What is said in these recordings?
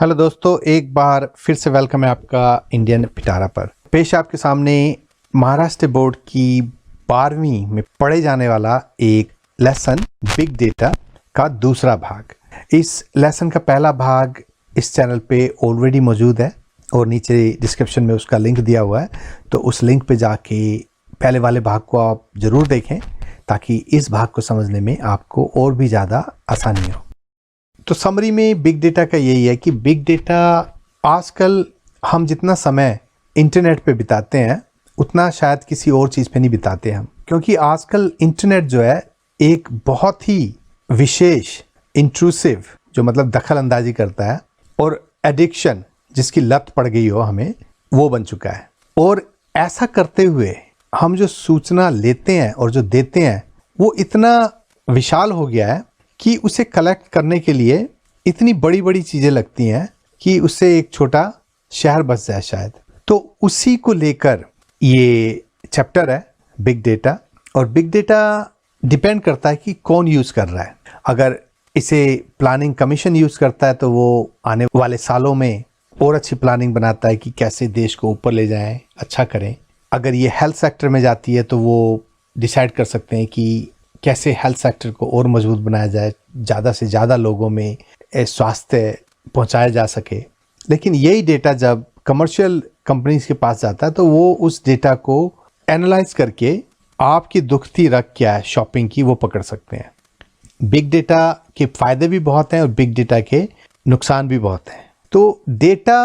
Hello दोस्तों, एक बार फिर से वेलकम है आपका इंडियन पिटारा पर। पेश आपके सामने महाराष्ट्र बोर्ड की 12वीं में पढ़े जाने वाला एक लेसन बिग डेटा का दूसरा भाग। इस लेसन का पहला भाग इस चैनल पे ऑलरेडी मौजूद है और नीचे डिस्क्रिप्शन में उसका लिंक दिया हुआ है, तो उस लिंक पे जाके पहले वाले भाग को आप ज़रूर देखें ताकि इस भाग को समझने में आपको और भी ज़्यादा आसानी हो। तो समरी में बिग डेटा का यही है कि बिग डेटा आजकल हम जितना समय इंटरनेट पे बिताते हैं उतना शायद किसी और चीज़ पे नहीं बिताते हम, क्योंकि आजकल इंटरनेट जो है एक बहुत ही विशेष इंट्रूसिव जो मतलब दखल अंदाजी करता है और एडिक्शन जिसकी लत पड़ गई हो हमें, वो बन चुका है। और ऐसा करते हुए हम जो सूचना लेते हैं और जो देते हैं वो इतना विशाल हो गया है कि उसे कलेक्ट करने के लिए इतनी बड़ी बड़ी चीज़ें लगती हैं कि उससे एक छोटा शहर बस जाए शायद। तो उसी को लेकर ये चैप्टर है बिग डेटा। और बिग डेटा डिपेंड करता है कि कौन यूज़ कर रहा है। अगर इसे प्लानिंग कमीशन यूज़ करता है तो वो आने वाले सालों में और अच्छी प्लानिंग बनाता है कि कैसे देश को ऊपर ले जाएं, अच्छा करें। अगर ये हेल्थ सेक्टर में जाती है तो वो डिसाइड कर सकते हैं कि कैसे हेल्थ सेक्टर को और मजबूत बनाया जाए, ज़्यादा से ज़्यादा लोगों में स्वास्थ्य पहुंचाया जा सके। लेकिन यही डेटा जब कमर्शियल कंपनीज के पास जाता है तो वो उस डेटा को एनालाइज करके आपकी दुखती रग क्या है शॉपिंग की, वो पकड़ सकते हैं। बिग डेटा के फ़ायदे भी बहुत हैं और बिग डेटा के नुकसान भी बहुत हैं। तो डेटा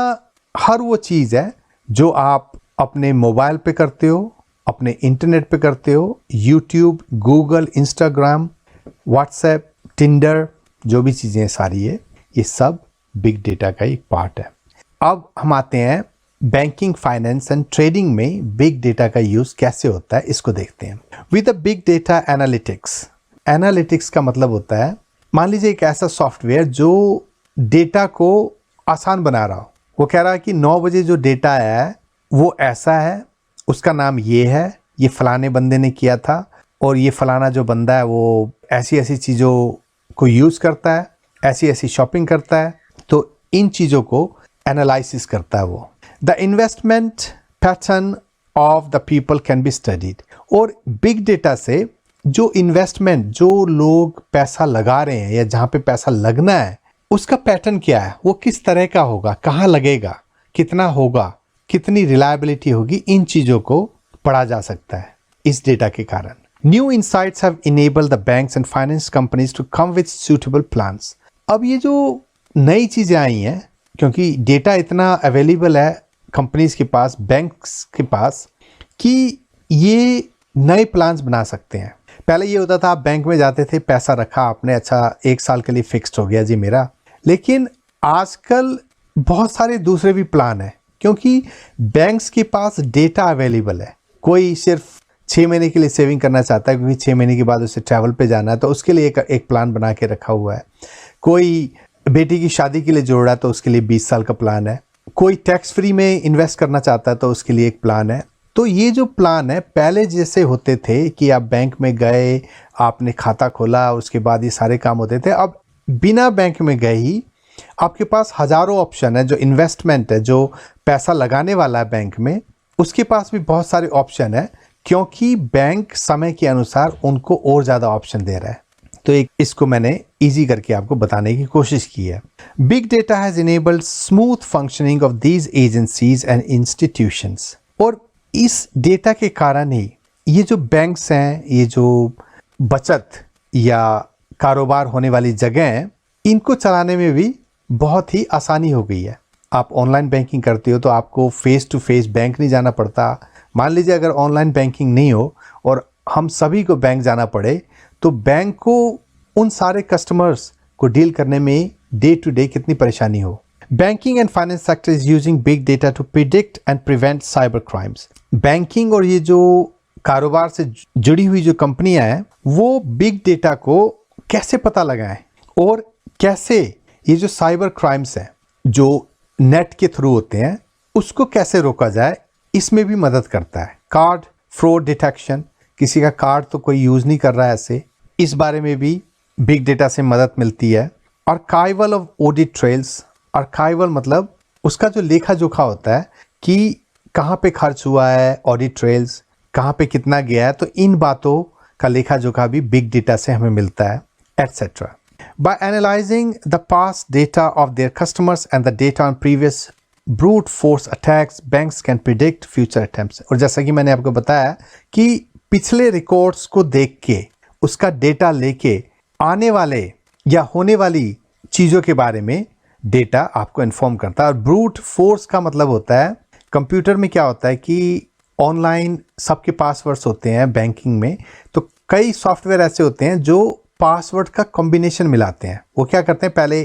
हर वो चीज़ है जो आप अपने मोबाइल पे करते हो, अपने इंटरनेट पे करते हो, YouTube, Google, Instagram, WhatsApp, Tinder, जो भी चीज़ें सारी है, ये सब बिग डेटा का एक पार्ट है। अब हम आते हैं बैंकिंग, फाइनेंस एंड ट्रेडिंग में बिग डेटा का यूज़ कैसे होता है, इसको देखते हैं। With a big data analytics, analytics का मतलब होता है, मान लीजिए एक ऐसा सॉफ्टवेयर जो डेटा को आसान बना रहा हो। वो कह रहा है कि 9 बजे जो डेटा आया है वो ऐसा है, उसका नाम ये है, ये फलाने बंदे ने किया था और ये फलाना जो बंदा है वो ऐसी ऐसी चीज़ों को यूज़ करता है, ऐसी ऐसी शॉपिंग करता है। तो इन चीज़ों को एनालिसिस करता है वो। The investment pattern of the people can be studied. और बिग डेटा से जो इन्वेस्टमेंट, जो लोग पैसा लगा रहे हैं या जहाँ पे पैसा लगना है, उसका पैटर्न क्या है, वो किस तरह का होगा, कहाँ लगेगा, कितना होगा, कितनी रिलायबिलिटी होगी, इन चीज़ों को पढ़ा जा सकता है इस डेटा के कारण। New insights have enabled the banks and finance companies to come with suitable plans. अब ये जो नई चीज़ें आई हैं, क्योंकि डेटा इतना अवेलेबल है कंपनीज के पास, बैंक्स के पास, कि ये नए प्लान्स बना सकते हैं। पहले ये होता था आप बैंक में जाते थे, पैसा रखा आपने, अच्छा 1 साल के लिए फिक्स्ड हो गया जी मेरा। लेकिन आजकल बहुत सारे दूसरे भी प्लान हैं, क्योंकि बैंक्स के पास डेटा अवेलेबल है। कोई सिर्फ 6 महीने के लिए सेविंग करना चाहता है क्योंकि 6 महीने के बाद उसे ट्रैवल पे जाना है, तो उसके लिए एक प्लान बना के रखा हुआ है। कोई बेटी की शादी के लिए जोड़ रहा है तो उसके लिए 20 साल का प्लान है। कोई टैक्स फ्री में इन्वेस्ट करना चाहता है तो उसके लिए एक प्लान है। तो ये जो प्लान है पहले जैसे होते थे कि आप बैंक में गए, आपने खाता खोला, उसके बाद ये सारे काम होते थे। अब बिना बैंक में गए ही आपके पास हज़ारों ऑप्शन है। जो इन्वेस्टमेंट है, जो पैसा लगाने वाला है बैंक में, उसके पास भी बहुत सारे ऑप्शन है, क्योंकि बैंक समय के अनुसार उनको और ज़्यादा ऑप्शन दे रहा है। तो एक इसको मैंने इजी करके आपको बताने की कोशिश की है। Big data has enabled smooth functioning of these agencies and institutions. और इस डेटा के कारण ही ये जो बैंक्स हैं, ये जो बचत या कारोबार होने वाली जगह हैं, इनको चलाने में भी बहुत ही आसानी हो गई है। आप ऑनलाइन बैंकिंग करते हो तो आपको फेस टू फेस बैंक नहीं जाना पड़ता। मान लीजिए अगर ऑनलाइन बैंकिंग नहीं हो और हम सभी को बैंक जाना पड़े, तो बैंक को उन सारे कस्टमर्स को डील करने में डे टू डे कितनी परेशानी हो। Banking and finance sector is using big data to predict and prevent cyber crimes. Banking और ये जो कारोबार से जुड़ी हुई जो कंपनियां हैं, वो बिग डेटा को कैसे पता लगाएं और कैसे ये जो साइबर क्राइम्स हैं जो नेट के थ्रू होते हैं, उसको कैसे रोका जाए, इसमें भी मदद करता है। कार्ड फ्रॉड डिटेक्शन, किसी का कार्ड तो कोई यूज़ नहीं कर रहा है ऐसे, इस बारे में भी बिग डेटा से मदद मिलती है। Archival of audit trails, archival मतलब उसका जो लेखा जोखा होता है कि कहाँ पे खर्च हुआ है, ऑडिट ट्रेल्स कहाँ पे कितना गया है, तो इन बातों का लेखा जोखा भी बिग डेटा से हमें मिलता है, etcetera. By analyzing the past data of their customers and the data on previous brute force attacks, banks can predict future attempts. और जैसा कि मैंने आपको बताया कि पिछले रिकॉर्ड्स को देख के उसका डेटा लेके आने वाले या होने वाली चीज़ों के बारे में डेटा आपको इन्फॉर्म करता है. और ब्रूट फोर्स का मतलब होता है, कंप्यूटर में क्या होता है कि ऑनलाइन सबके पासवर्ड्स होते हैं बैंकिंग में, तो कई सॉफ्टवेयर ऐसे होते हैं जो पासवर्ड का कॉम्बिनेशन मिलाते हैं. वो क्या करते हैं, पहले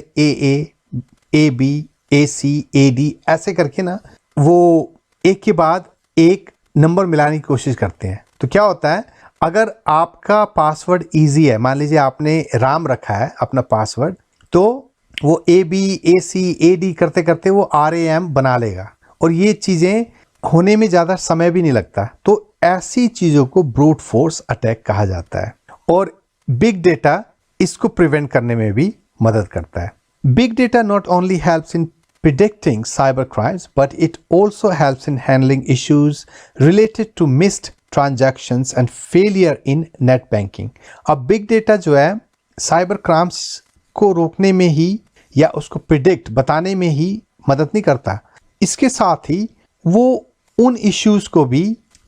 A B A C A D ऐसे करके ना वो एक के बाद एक नंबर मिलाने की कोशिश करते हैं. तो क्या होता है, अगर आपका पासवर्ड इजी है, मान लीजिए आपने राम रखा है अपना पासवर्ड, तो वो A B A C A D करते करते वो RAM बना लेगा और ये चीज़ें होने में ज़्यादा समय भी नहीं लगता. तो ऐसी चीज़ों को ब्रूट फोर्स अटैक कहा जाता है और बिग डेटा इसको प्रिवेंट करने में भी मदद करता है. Big data not only helps in predicting cyber crimes, but it also helps in handling issues related to missed transactions and failure in net banking. अब बिग डेटा जो है साइबर क्राइम्स को रोकने में ही या उसको प्रिडिक्ट बताने में ही मदद नहीं करता, इसके साथ ही वो उन इश्यूज को भी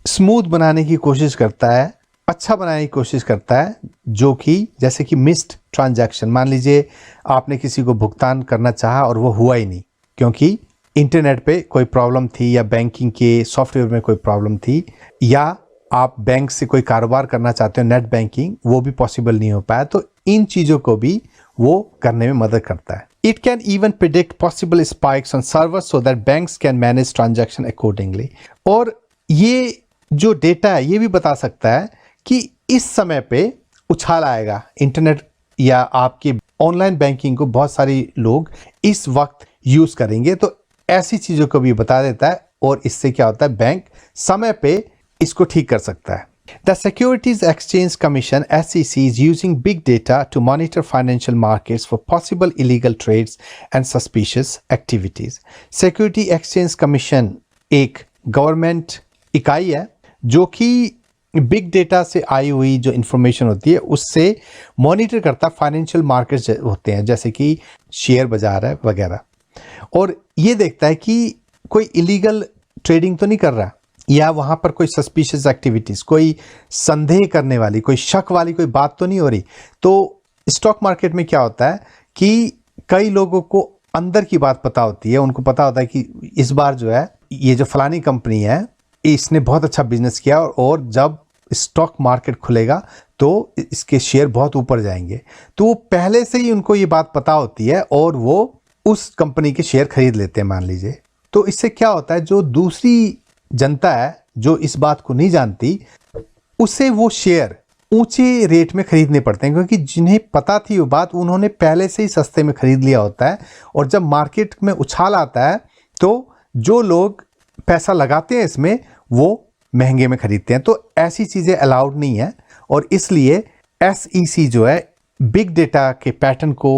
स्मूथ बनाने की कोशिश करता है, अच्छा बनाने की कोशिश करता है, जो कि जैसे कि मिस्ड ट्रांजैक्शन. मान लीजिए आपने किसी को भुगतान करना चाहा और वो हुआ ही नहीं क्योंकि इंटरनेट पे कोई प्रॉब्लम थी या बैंकिंग के सॉफ्टवेयर में कोई प्रॉब्लम थी, या आप बैंक से कोई कारोबार करना चाहते हो नेट बैंकिंग, वो भी पॉसिबल नहीं हो पाया. तो इन चीज़ों को भी वो करने में मदद करता है. It can even predict possible spikes on servers so that banks can manage transaction accordingly. और ये जो डेटा है ये भी बता सकता है कि इस समय पे उछाल आएगा इंटरनेट या आपके ऑनलाइन बैंकिंग को बहुत सारे लोग इस वक्त यूज करेंगे, तो ऐसी चीजों को भी बता देता है और इससे क्या होता है, बैंक समय पे इसको ठीक कर सकता है. The Securities Exchange Commission (SEC) is using big data to monitor financial markets for possible illegal trades and suspicious activities. Security Exchange Commission एक गवर्नमेंट इकाई है जो कि बिग डेटा से आई हुई जो इंफॉर्मेशन होती है उससे मॉनिटर करता फाइनेंशियल मार्केट्स होते हैं, जैसे कि शेयर बाजार है वगैरह, और ये देखता है कि कोई इलीगल ट्रेडिंग तो नहीं कर रहा या वहाँ पर कोई सस्पिशियस एक्टिविटीज़, कोई संदेह करने वाली, कोई शक वाली कोई बात तो नहीं हो रही. तो स्टॉक मार्केट में क्या होता है कि कई लोगों को अंदर की बात पता होती है, उनको पता होता है कि इस बार जो है ये जो फलानी कंपनी है इसने बहुत अच्छा बिजनेस किया और जब स्टॉक मार्केट खुलेगा तो इसके शेयर बहुत ऊपर जाएंगे. तो वो पहले से ही उनको ये बात पता होती है और वो उस कंपनी के शेयर खरीद लेते हैं मान लीजिए. तो इससे क्या होता है, जो दूसरी जनता है जो इस बात को नहीं जानती उसे वो शेयर ऊंचे रेट में खरीदने पड़ते हैं, क्योंकि जिन्हें पता थी वो बात उन्होंने पहले से ही सस्ते में खरीद लिया होता है. और जब मार्केट में उछाल आता है तो जो लोग पैसा लगाते हैं इसमें वो महंगे में खरीदते हैं. तो ऐसी चीज़ें अलाउड नहीं है और इसलिए SEC जो है बिग डेटा के पैटर्न को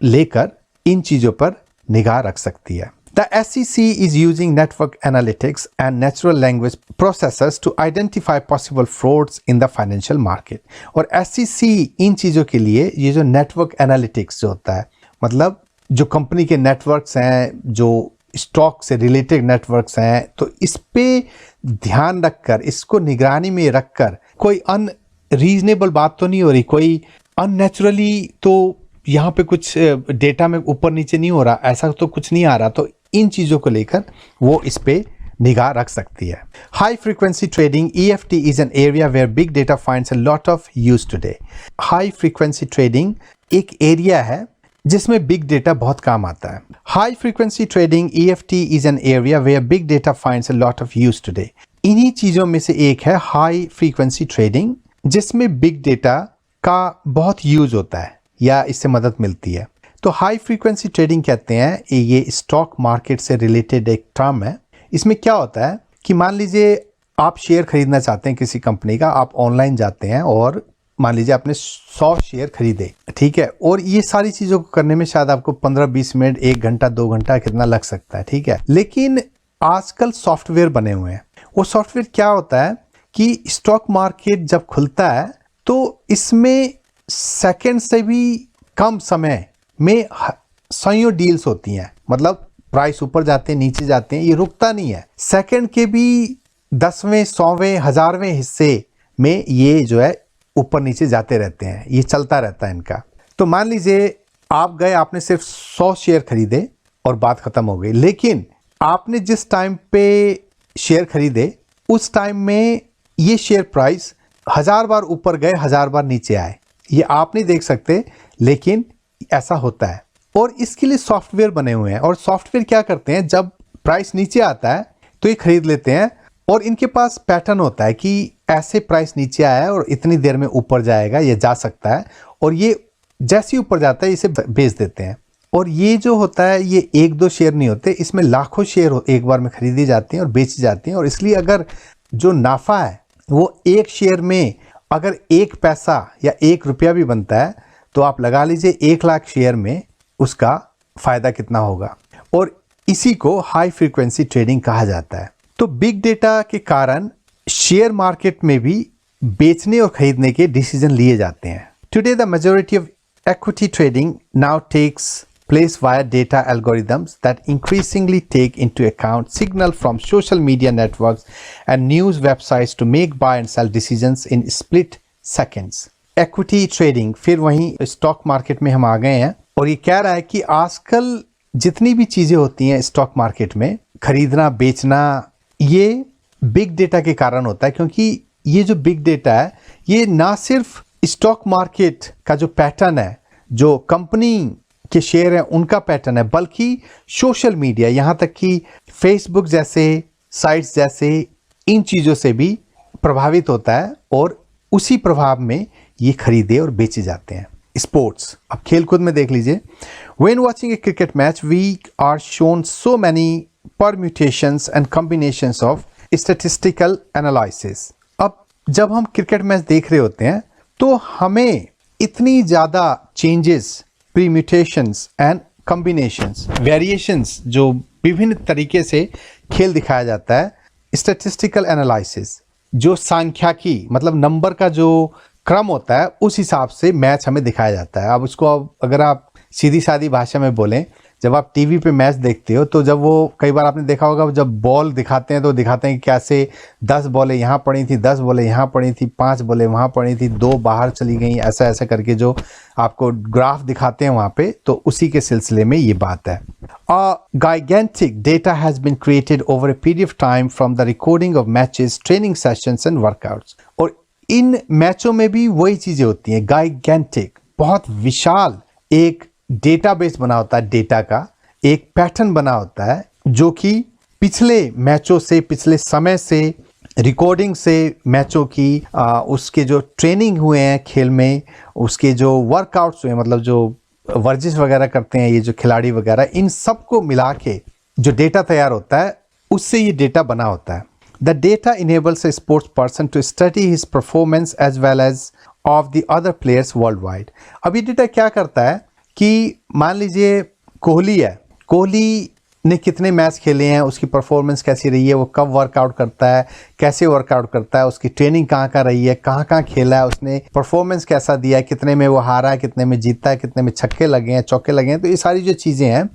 लेकर इन चीज़ों पर निगाह रख सकती है. The SEC is using network analytics and natural language processors to identify possible frauds in the financial market. और SEC इन चीज़ों के लिए ये जो नेटवर्क एनालिटिक्स जो होता है, मतलब जो कंपनी के नेटवर्क्स हैं, जो स्टॉक से रिलेटेड नेटवर्क्स हैं, तो इस पे ध्यान रखकर, इसको निगरानी में रखकर कोई अनरीजनेबल बात तो नहीं हो रही, कोई अननेचुरली तो यहाँ पे कुछ डेटा में ऊपर नीचे नहीं हो रहा, ऐसा तो कुछ नहीं आ रहा. तो इन चीज़ों को लेकर वो इस पे निगाह रख सकती है. High frequency trading EFT is an area where big data finds a lot of use today. High frequency trading एक एरिया है जिसमें बिग डेटा बहुत काम आता है. High frequency trading EFT is an area where big data finds a lot of use today. इन्हीं चीज़ों में से एक है हाई फ्रीक्वेंसी ट्रेडिंग, जिसमें बिग डेटा का बहुत यूज होता है या इससे मदद मिलती है. तो हाई फ्रीक्वेंसी ट्रेडिंग कहते हैं, ये स्टॉक मार्केट से रिलेटेड एक टर्म है. इसमें क्या होता है कि मान लीजिए आप शेयर खरीदना चाहते हैं किसी कंपनी का, आप ऑनलाइन जाते हैं और मान लीजिए आपने 100 शेयर खरीदे, ठीक है, और ये सारी चीजों को करने में शायद आपको 15-20 मिनट, 1 घंटा 2 घंटा कितना लग सकता है, ठीक है। लेकिन आजकल सॉफ्टवेयर बने हुए हैं। वो सॉफ्टवेयर क्या होता है कि स्टॉक मार्केट जब खुलता है तो इसमें सेकंड से भी कम समय में सैकड़ों डील्स होती हैं, मतलब प्राइस ऊपर जाते हैं नीचे जाते हैं, ये रुकता नहीं है। सेकंड के भी 10वें 100वें 1000वें हिस्से में ये जो है ऊपर नीचे जाते रहते हैं, ये चलता रहता है इनका। तो मान लीजिए आप गए, आपने सिर्फ 100 शेयर खरीदे और बात खत्म हो गई। लेकिन आपने जिस टाइम पे शेयर खरीदे उस टाइम में ये शेयर प्राइस 1000 बार ऊपर गए, 1000 बार नीचे आए, ये आप नहीं देख सकते, लेकिन ऐसा होता है। और इसके लिए सॉफ्टवेयर बने हुए हैं, और सॉफ्टवेयर क्या करते हैं, जब प्राइस नीचे आता है तो ये खरीद लेते हैं, और इनके पास पैटर्न होता है कि ऐसे प्राइस नीचे आया है और इतनी देर में ऊपर जाएगा, ये जा सकता है, और ये जैसे ही ऊपर जाता है इसे बेच देते हैं। और ये जो होता है ये 1-2 शेयर नहीं होते, इसमें लाखों शेयर एक बार में खरीदी जाती हैं और बेची जाती हैं। और इसलिए अगर जो नाफा है वो एक शेयर में अगर 1 पैसा या 1 रुपया भी बनता है तो आप लगा लीजिए 1 लाख शेयर में उसका फायदा कितना होगा। और इसी को हाई फ्रीक्वेंसी ट्रेडिंग कहा जाता है। तो बिग डेटा के कारण शेयर मार्केट में भी बेचने और खरीदने के डिसीजन लिए जाते हैं। Today the majority of equity trading now takes place via data algorithms that increasingly take into account signal from social media networks and news websites to make buy and sell decisions in split seconds. Equity trading, फिर वहीं stock market में हम आ गए हैं, और ये कह रहा है कि आजकल जितनी भी चीजें होती हैं स्टॉक मार्केट में, खरीदना बेचना, ये बिग डेटा के कारण होता है। क्योंकि ये जो बिग डेटा है ये ना सिर्फ स्टॉक मार्केट का जो पैटर्न है, जो कंपनी के शेयर हैं उनका पैटर्न है, बल्कि सोशल मीडिया, यहाँ तक कि फेसबुक जैसे साइट्स जैसे इन चीज़ों से भी प्रभावित होता है, और उसी प्रभाव में ये खरीदे और बेचे जाते हैं। स्पोर्ट्स, अब खेलकूद में देख लीजिए, when watching a cricket match we are shown so many permutations and combinations of statistical analysis. अब जब हम क्रिकेट मैच देख रहे होते हैं तो हमें इतनी ज़्यादा चेंजेस, प्रीम्यूटेशंस एंड कॉम्बिनेशंस, वेरिएशंस, जो विभिन्न तरीके से खेल दिखाया जाता है, स्टैटिस्टिकल एनालिसिस, जो सांख्यिकी मतलब नंबर का जो क्रम होता है उस हिसाब से मैच हमें दिखाया जाता है। अब उसको अगर आप सीधी सादी भाषा में बोलें, जब आप टीवी पे मैच देखते हो तो जब वो कई बार आपने देखा होगा जब बॉल दिखाते हैं तो दिखाते हैं कि कैसे 10 बॉलें यहाँ पड़ी थी, 10 बॉलें यहाँ पड़ी थी, 5 बॉलें वहाँ पड़ी थी, 2 बाहर चली गई, ऐसा ऐसा करके जो आपको ग्राफ दिखाते हैं वहाँ पे, तो उसी के सिलसिले में ये बात है। Gigantic data has been created over a period of time from the recording of matches, training sessions and workouts। और इन मैचों में भी वही चीजें होती हैं, gigantic, बहुत विशाल एक डेटाबेस बना होता है, डेटा का एक पैटर्न बना होता है, जो कि पिछले मैचों से, पिछले समय से, रिकॉर्डिंग से मैचों की, उसके जो ट्रेनिंग हुए हैं खेल में, उसके जो वर्कआउट्स हुए, मतलब जो वर्जिश वगैरह करते हैं ये जो खिलाड़ी वगैरह, इन सब को मिला के जो डेटा तैयार होता है उससे ये डेटा बना होता है। The data enables a sports person to study his performance as well as of the other players world wide. अब ये डेटा क्या करता है कि मान लीजिए कोहली है, कोहली ने कितने मैच खेले हैं, उसकी परफॉर्मेंस कैसी रही है, वो कब वर्कआउट करता है, कैसे वर्कआउट करता है, उसकी ट्रेनिंग कहाँ कहाँ रही है, कहाँ कहाँ खेला है, उसने परफॉर्मेंस कैसा दिया है, कितने में वो हारा है, कितने में जीता है, कितने में छक्के लगे हैं, चौके लगे हैं। तो ये सारी जो चीज़ें हैं,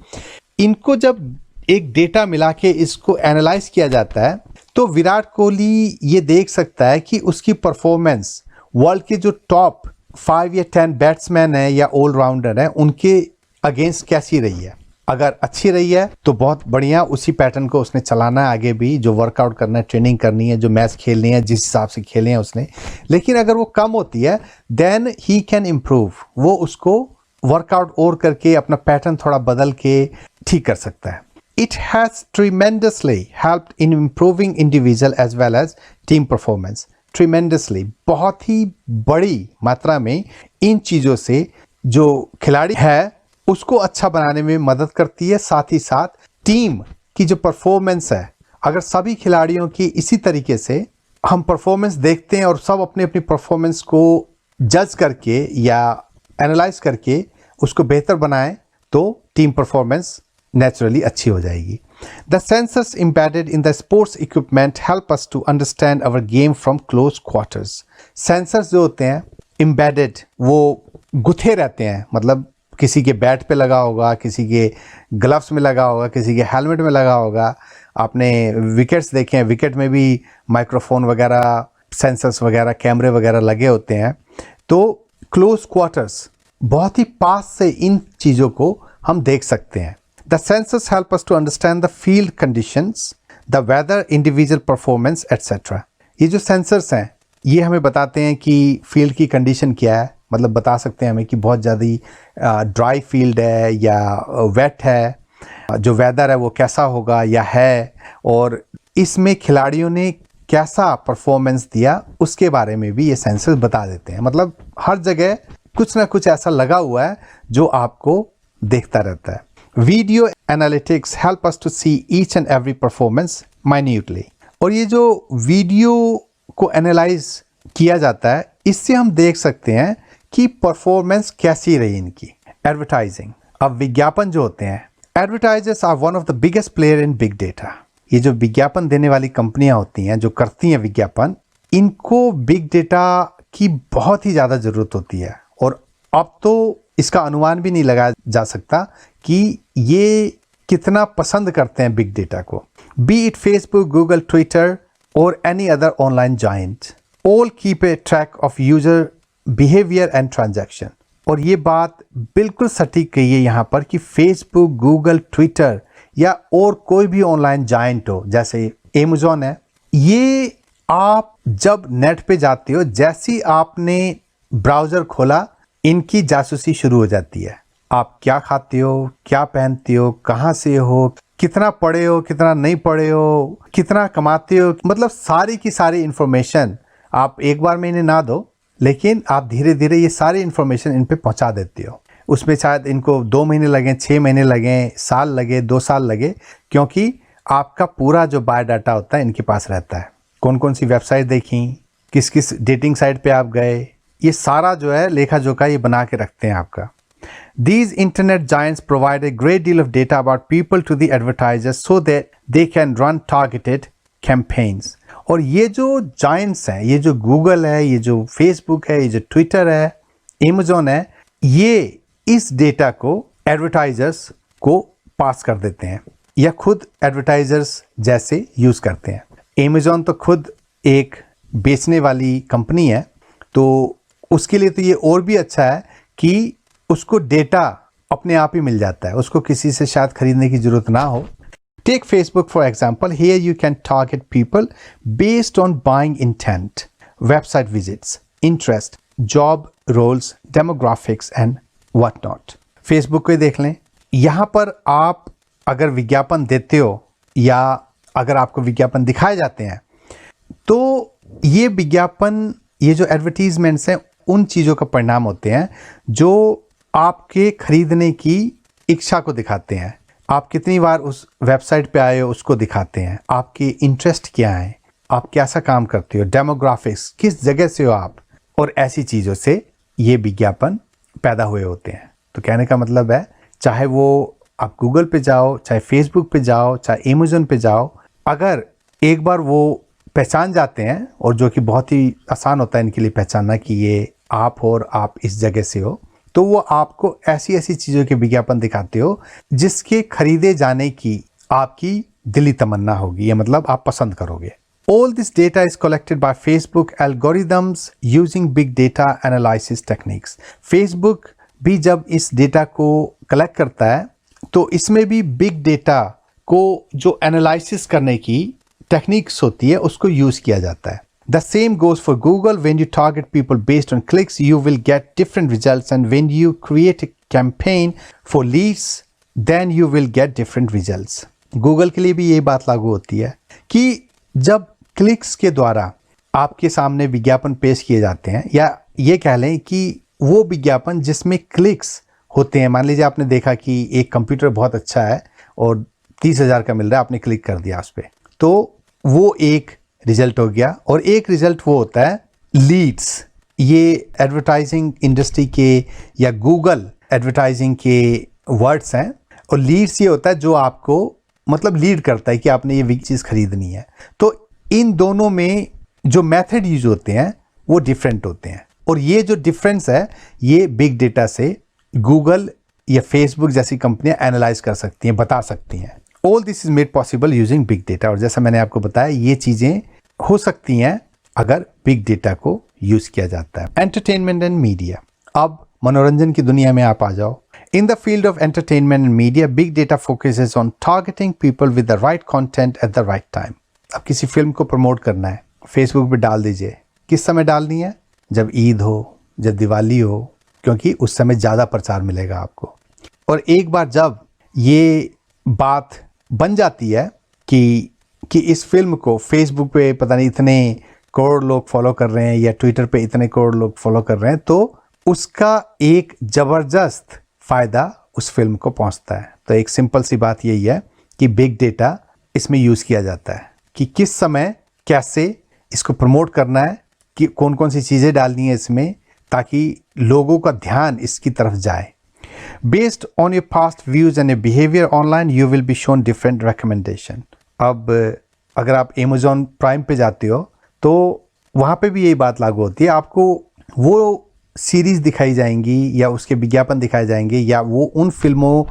इनको जब एक डेटा मिला के इसको एनालाइज किया जाता है तो विराट कोहली ये देख सकता है कि उसकी परफॉर्मेंस वर्ल्ड के जो टॉप 5 या 10 बैट्समैन है या ऑलराउंडर है उनके अगेंस्ट कैसी रही है। अगर अच्छी रही है तो बहुत बढ़िया, उसी पैटर्न को उसने चलाना है आगे भी, जो वर्कआउट करना है, ट्रेनिंग करनी है, जो मैच खेलनी है जिस हिसाब से खेले हैं उसने। लेकिन अगर वो कम होती है देन ही कैन इम्प्रूव, वो उसको वर्कआउट और करके अपना पैटर्न थोड़ा बदल के ठीक कर सकता है। It has tremendously helped in improving individual as well as team performance. Tremendously, बहुत ही बड़ी मात्रा में इन चीज़ों से जो खिलाड़ी है उसको अच्छा बनाने में मदद करती है। साथ ही साथ टीम की जो परफॉर्मेंस है, अगर सभी खिलाड़ियों की इसी तरीके से हम परफॉर्मेंस देखते हैं और सब अपनी अपनी परफॉर्मेंस को जज करके या एनालाइज करके उसको बेहतर बनाएं तो टीम परफॉर्मेंस नेचुरली अच्छी हो जाएगी। The sensors embedded in the sports equipment help us to understand our game from close quarters। Sensors जो होते हैं embedded, वो गुथे रहते हैं, मतलब किसी के बैट पे लगा होगा, किसी के ग्लव्स में लगा होगा, किसी के हेलमेट में लगा होगा। आपने विकेट्स देखे हैं, विकेट में भी माइक्रोफोन वगैरह, सेंसर्स वगैरह, कैमरे वगैरह लगे होते हैं। तो क्लोज क्वार्टर्स, बहुत ही पास से इन चीज़ों को हम देख सकते हैं। The sensors help us to understand the field conditions, the weather, individual performance etcetera. ये जो सेंसर्स हैं ये हमें बताते हैं कि फील्ड की कंडीशन क्या है, मतलब बता सकते हैं हमें कि बहुत ज़्यादा ड्राई फील्ड है या वेट है, जो वेदर है वो कैसा होगा या है, और इसमें खिलाड़ियों ने कैसा परफॉर्मेंस दिया उसके बारे में भी ये सेंसर्स बता देते हैं। मतलब हर जगह कुछ ना कुछ ऐसा लगा हुआ है जो आपको देखता रहता है। Video analytics help us to see each and every performance minutely. और ये जो वीडियो को एनालाइज किया जाता है, इससे हम देख सकते हैं कि परफॉर्मेंस कैसी रही इनकी। एडवर्टाइजिंग, अब विज्ञापन जो होते हैं, advertisers are one of the biggest player in big data. ये जो विज्ञापन देने वाली कंपनियां होती हैं, जो करती हैं विज्ञापन, इनको बिग डेटा की बहुत ही ज़्यादा ज़रूरत होती है। और अब तो इसका अनुमान भी नहीं लगाया जा सकता कि ये कितना पसंद करते हैं बिग डेटा को। Be it Facebook, Google, Twitter और any other online giant, all keep a track of user behaviour and transaction. और ये बात बिल्कुल सटीक कही है यहाँ पर कि फेसबुक, गूगल, ट्विटर या और कोई भी ऑनलाइन जायंट हो, जैसे अमेज़न है, ये आप जब नेट पे जाते हो, जैसी आपने ब्राउज़र खोला, इनकी जासूसी शुरू हो जाती है। आप क्या खाते हो, क्या पहनते हो, कहाँ से हो, कितना पढ़े हो, कितना नहीं पढ़े हो, कितना कमाते हो, मतलब सारी की सारी इंफॉर्मेशन आप एक बार में इन्हें ना दो, लेकिन आप धीरे धीरे ये सारी इंफॉर्मेशन इन पे पहुंचा देते हो। उसमें शायद इनको 2 महीने लगें, 6 महीने लगें, साल लगे, 2 साल लगे, क्योंकि आपका पूरा जो बायोडाटा होता है इनके पास रहता है। कौन कौन सी वेबसाइट देखी, किस किस डेटिंग साइट पे आप गए, ये सारा जो है लेखा जोखा ये बना के रखते हैं आपका। These internet giants provide a great deal of data about people to the advertisers so that they can run targeted campaigns। और ये जो giants हैं, ये जो गूगल है, ये जो फेसबुक है, ये जो ट्विटर है, अमेज़न है, ये इस डेटा को एडवर्टाइजर्स को पास कर देते हैं या खुद एडवर्टाइजर्स जैसे यूज़ करते हैं। अमेज़न तो खुद एक बेचने वाली कंपनी है, तो उसके लिए तो ये और भी अच्छा है कि उसको डेटा अपने आप ही मिल जाता है, उसको किसी से शायद खरीदने की जरूरत ना हो। Take Facebook for example, here you can target people based on buying intent, website visits, interest, job roles, demographics and what not. Facebook को देख लें, यहाँ पर आप अगर विज्ञापन देते हो या अगर आपको विज्ञापन दिखाए जाते हैं, तो ये विज्ञापन, ये जो एडवर्टीजमेंट्स हैं, उन चीज़ों का परिणाम होते हैं जो आपके खरीदने की इच्छा को दिखाते हैं। आप कितनी बार उस वेबसाइट पे आए हो उसको दिखाते हैं, आपके इंटरेस्ट क्या है, आप कैसा काम करते हो, डेमोग्राफिक्स, किस जगह से हो आप, और ऐसी चीज़ों से ये विज्ञापन पैदा हुए होते हैं। तो कहने का मतलब है, चाहे वो आप गूगल पे जाओ, चाहे फेसबुक पे जाओ, चाहे अमेज़न पे जाओ, अगर एक बार वो पहचान जाते हैं, और जो कि बहुत ही आसान होता है इनके लिए पहचानना कि ये आप हो और आप इस जगह से हो, तो वो आपको ऐसी ऐसी चीज़ों के विज्ञापन दिखाते हो जिसके खरीदे जाने की आपकी दिली तमन्ना होगी, या मतलब आप पसंद करोगे। All this data is collected by Facebook algorithms using big data analysis techniques। Facebook भी जब इस डेटा को कलेक्ट करता है तो इसमें भी बिग डेटा को जो एनालिसिस करने की टेक्निक्स होती है उसको यूज़ किया जाता है। The same goes for Google। When you target people based on clicks, you will get different results, and when you create a campaign for leads, then you will get different results। Google के लिए भी ये बात लागू होती है कि जब क्लिक्स के द्वारा आपके सामने विज्ञापन पेश किए जाते हैं, या ये कह लें कि वो विज्ञापन जिसमें क्लिक्स होते हैं, मान लीजिए आपने देखा कि एक कंप्यूटर बहुत अच्छा है और 30,000 का मिल रहा है, आपने क्लिक कर दिया उस पर, तो वो एक रिजल्ट हो गया। और एक रिजल्ट वो होता है लीड्स, ये एडवर्टाइजिंग इंडस्ट्री के या गूगल एडवर्टाइजिंग के वर्ड्स हैं, और लीड्स ये होता है जो आपको मतलब लीड करता है कि आपने ये चीज़ खरीदनी है। तो इन दोनों में जो मेथड यूज होते हैं वो डिफरेंट होते हैं, और ये जो डिफरेंस है ये बिग डेटा से गूगल या फेसबुक जैसी कंपनियां एनालाइज कर सकती हैं, बता सकती हैं। All this is made possible using big data, और जैसा मैंने आपको बताया ये चीज़ें हो सकती हैं अगर बिग डेटा को यूज किया जाता है। एंटरटेनमेंट एंड मीडिया, अब मनोरंजन की दुनिया में आप आ जाओ। In the field of entertainment and media, big data focuses on targeting people with the right content at the right time. अब किसी फिल्म को प्रमोट करना है, फेसबुक पे डाल दीजिए। किस समय डालनी है? जब ईद हो, जब दिवाली हो, क्योंकि उस समय ज़्यादा प्रचार मिलेगा आपको। और एक बार जब ये बात बन जाती है कि इस फिल्म को फेसबुक पे पता नहीं इतने करोड़ लोग फॉलो कर रहे हैं या ट्विटर पे इतने करोड़ लोग फॉलो कर रहे हैं, तो उसका एक ज़बरदस्त फ़ायदा उस फिल्म को पहुंचता है। तो एक सिंपल सी बात यही है कि बिग डेटा इसमें यूज़ किया जाता है कि किस समय कैसे इसको प्रमोट करना है, कि कौन कौन सी चीज़ें डालनी है इसमें ताकि लोगों का ध्यान इसकी तरफ जाए। Based on your past views and behaviour online you will be shown different recommendation. अब अगर आप अमेज़ॉन प्राइम पे जाते हो तो वहाँ पे भी यही बात लागू होती है, आपको वो सीरीज़ दिखाई जाएंगी या उसके विज्ञापन दिखाए जाएंगे या वो उन फिल्मों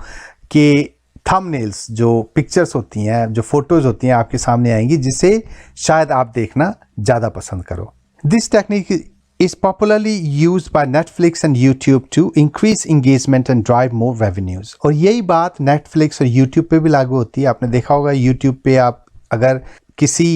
के थंबनेल्स जो पिक्चर्स होती हैं, जो फोटोज़ होती हैं आपके सामने आएंगी, जिसे शायद आप देखना ज़्यादा पसंद करो। This technique is popularly used by Netflix and YouTube to increase engagement and drive more revenues. और यही बात नेटफ्लिक्स और यूट्यूब पे भी लागू होती है। आपने देखा होगा यूट्यूब पे आप अगर किसी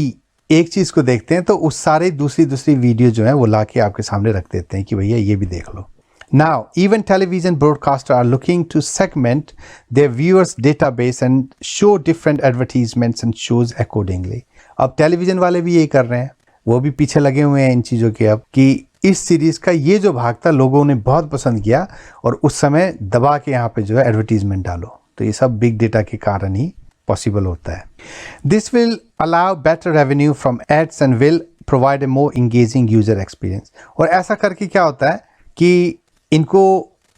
एक चीज़ को देखते हैं तो उस सारे दूसरी वीडियो जो है वो ला के आपके सामने रख देते हैं कि भैया ये भी देख लो। Now even television broadcaster are looking to segment their viewers database and show different advertisements and shows accordingly. अब टेलीविजन वाले भी यही कर रहे हैं, वो भी पीछे लगे हुए हैं इन चीज़ों के, अब कि इस सीरीज़ का ये जो भाग था लोगों ने बहुत पसंद किया और उस समय दबा के यहाँ पे जो है एडवर्टीजमेंट डालो। तो ये सब बिग डेटा के कारण ही पॉसिबल होता है। This will allow better revenue from ads and will provide a more engaging user experience. और ऐसा करके क्या होता है कि इनको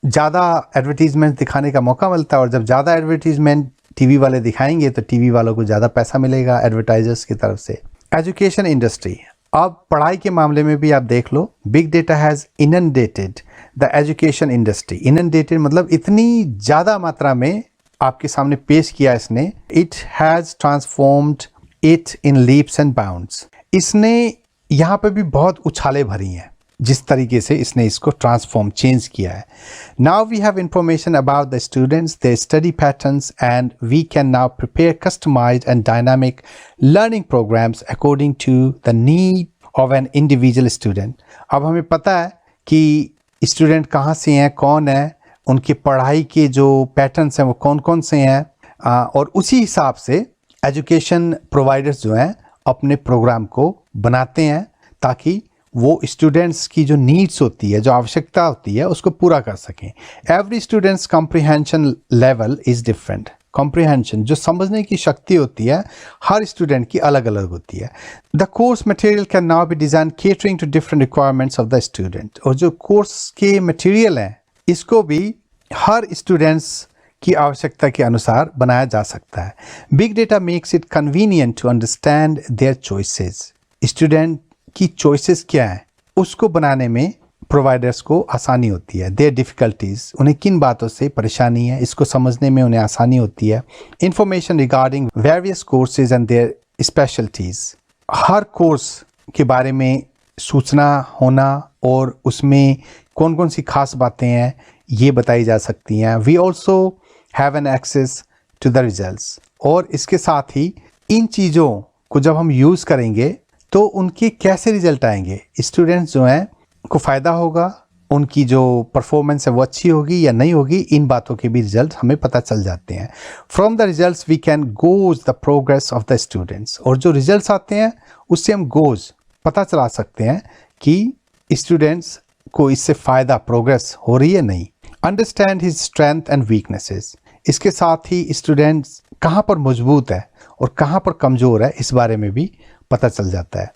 ज़्यादा एडवर्टीजमेंट दिखाने का मौका मिलता है, और जब ज़्यादा एडवर्टीजमेंट टीवी वाले दिखाएंगे तो टीवी वालों को ज़्यादा पैसा मिलेगा एडवर्टाइजर्स की तरफ से। एजुकेशन इंडस्ट्री, अब पढ़ाई के मामले में भी आप देख लो, big data has inundated the education industry. Inundated मतलब इतनी ज़्यादा मात्रा में आपके सामने पेश किया इसने। It has transformed it in leaps and bounds. इसने यहाँ पे भी बहुत उछाले भरी हैं जिस तरीके से इसने इसको ट्रांसफॉर्म चेंज किया है। Now we have information about the students, their study patterns and we can now prepare customised and dynamic learning programmes according to the need of an individual student. अब हमें पता है कि स्टूडेंट कहाँ से हैं, कौन है, उनकी पढ़ाई के जो पैटर्न्स हैं वो कौन कौन से हैं, और उसी हिसाब से एजुकेशन प्रोवाइडर्स जो हैं अपने प्रोग्राम को बनाते हैं ताकि वो स्टूडेंट्स की जो नीड्स होती है, जो आवश्यकता होती है, उसको पूरा कर सकें। Every students comprehension level is different. Comprehension जो समझने की शक्ति होती है हर स्टूडेंट की अलग अलग होती है। The course material can now be design catering to different requirements of the student. और जो कोर्स के मटेरियल हैं इसको भी हर स्टूडेंट्स की आवश्यकता के अनुसार बनाया जा सकता है। Big data makes it convenient to understand their choices. Student की चॉइसेस क्या है उसको बनाने में प्रोवाइडर्स को आसानी होती है। देयर डिफ़िकल्टीज, उन्हें किन बातों से परेशानी है इसको समझने में उन्हें आसानी होती है। Information regarding various courses and their specialities, हर कोर्स के बारे में सूचना होना और उसमें कौन कौन सी खास बातें हैं ये बताई जा सकती हैं। We also have an access to the results, और इसके साथ ही इन चीज़ों को जब हम यूज़ करेंगे तो उनके कैसे रिजल्ट आएंगे, स्टूडेंट्स जो हैं को फ़ायदा होगा, उनकी जो परफॉर्मेंस है वो अच्छी होगी या नहीं होगी, इन बातों के भी रिजल्ट हमें पता चल जाते हैं। From the results we can gauge the progress of the students, और जो रिजल्ट्स आते हैं उससे हम गोज पता चला सकते हैं कि स्टूडेंट्स को इससे फ़ायदा, प्रोग्रेस हो रही है नहीं। Understand his strength and weaknesses, इसके साथ ही स्टूडेंट्स कहाँ पर मजबूत है और कहाँ पर कमज़ोर है इस बारे में भी पता चल जाता है।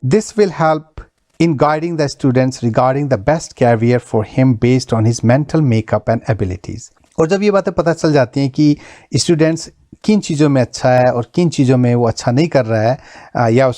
This will help in guiding the students regarding the best career for him based on his mental makeup and abilities. और जब ये बातें पता चल जाती हैं कि स्टूडेंट्स किन चीज़ों में अच्छा है और किन चीज़ों में वो अच्छा नहीं कर रहा है या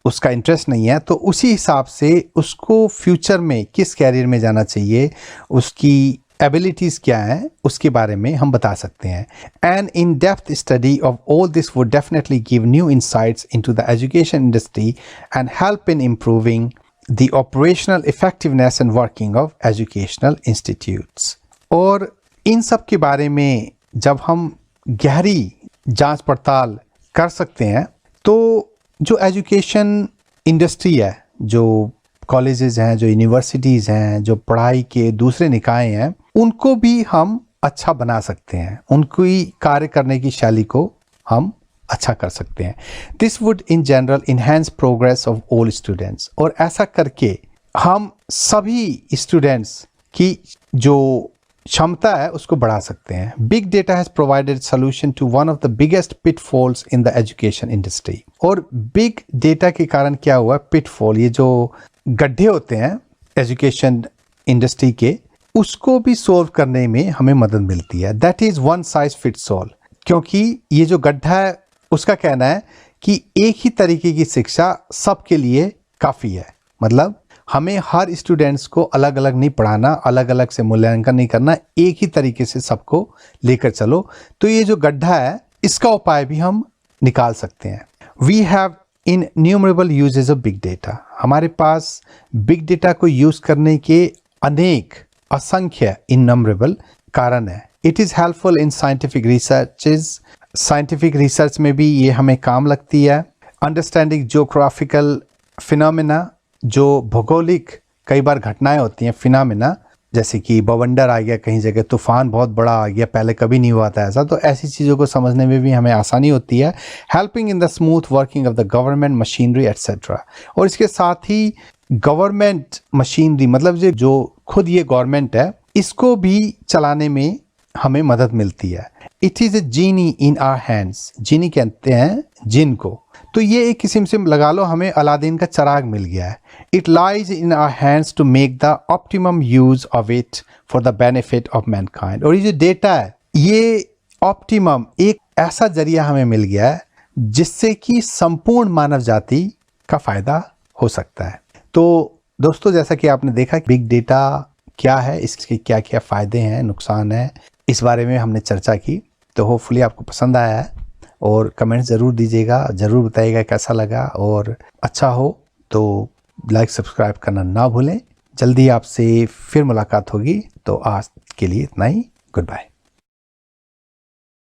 उसका इंटरेस्ट नहीं है, तो उसी हिसाब से उसको फ्यूचर में किस कैरियर में जाना चाहिए, उसकी एबिलिटीज़ क्या हैं, उसके बारे में हम बता सकते हैं. An in depth study of all this would definitely give new insights into the education industry and help in improving the operational effectiveness and working of educational institutes. और इन सब के बारे में जब हम गहरी जांच पड़ताल कर सकते हैं तो जो एजुकेशन इंडस्ट्री है, जो कॉलेजेस हैं, जो यूनिवर्सिटीज़ हैं, जो पढ़ाई के दूसरे निकाय हैं, उनको भी हम अच्छा बना सकते हैं, उनकी कार्य करने की शैली को हम अच्छा कर सकते हैं. This would in general enhance progress of all students. और ऐसा करके हम सभी स्टूडेंट्स की जो क्षमता है उसको बढ़ा सकते हैं. Big data has provided solution to one of the biggest pitfalls in the education industry. और बिग डेटा के कारण क्या हुआ, पिटफॉल, ये जो गड्ढे होते हैं एजुकेशन इंडस्ट्री के, उसको भी सोल्व करने में हमें मदद मिलती है. That is one size fits all. क्योंकि ये जो गड्ढा है उसका कहना है कि एक ही तरीके की शिक्षा सबके लिए काफ़ी है. मतलब हमें हर स्टूडेंट्स को अलग अलग नहीं पढ़ाना, अलग अलग से मूल्यांकन नहीं करना, एक ही तरीके से सबको लेकर चलो. तो ये जो गड्ढा है इसका उपाय भी हम निकाल सकते हैं. We have innumerable uses of big data. हमारे पास बिग डेटा को यूज़ करने के अनेक, असंख्य, इननंबरेबल कारण है. It is helpful in scientific researches. Scientific research में भी ये हमें काम लगती है. अंडरस्टैंडिंग जियोग्राफिकल फिनोमेना, जो भौगोलिक कई बार घटनाएं होती हैं, फिनोमेना, जैसे कि बवंडर आ गया कहीं जगह, तूफान बहुत बड़ा आ गया, पहले कभी नहीं हुआ था ऐसा, तो ऐसी चीज़ों को समझने में भी हमें आसानी होती है. Helping in the smooth working of the government machinery etcetera. और इसके साथ ही गवर्नमेंट मशीनरी, मतलब जो खुद ये गवर्नमेंट है, इसको भी चलाने में हमें मदद मिलती है. It is a genie in our hands. Genie कहते हैं जिन को. तो ये एक किस्म से लगा लो हमें अलादीन का चिराग मिल गया है. It lies in our hands to make the optimum use of it for the benefit of mankind. और ये जो डेटा है, ये ऑप्टिमम, एक ऐसा जरिया हमें मिल गया है जिससे कि संपूर्ण मानव जाति का फायदा हो सकता है. तो दोस्तों, जैसा कि आपने देखा बिग डेटा क्या है, इसके क्या क्या फ़ायदे हैं, नुकसान है, इस बारे में हमने चर्चा की. तो होपफुली आपको पसंद आया है और कमेंट ज़रूर दीजिएगा, ज़रूर बताइएगा कैसा लगा. और अच्छा हो तो लाइक सब्सक्राइब करना ना भूलें. जल्दी आपसे फिर मुलाकात होगी. तो आज के लिए इतना ही. Good bye.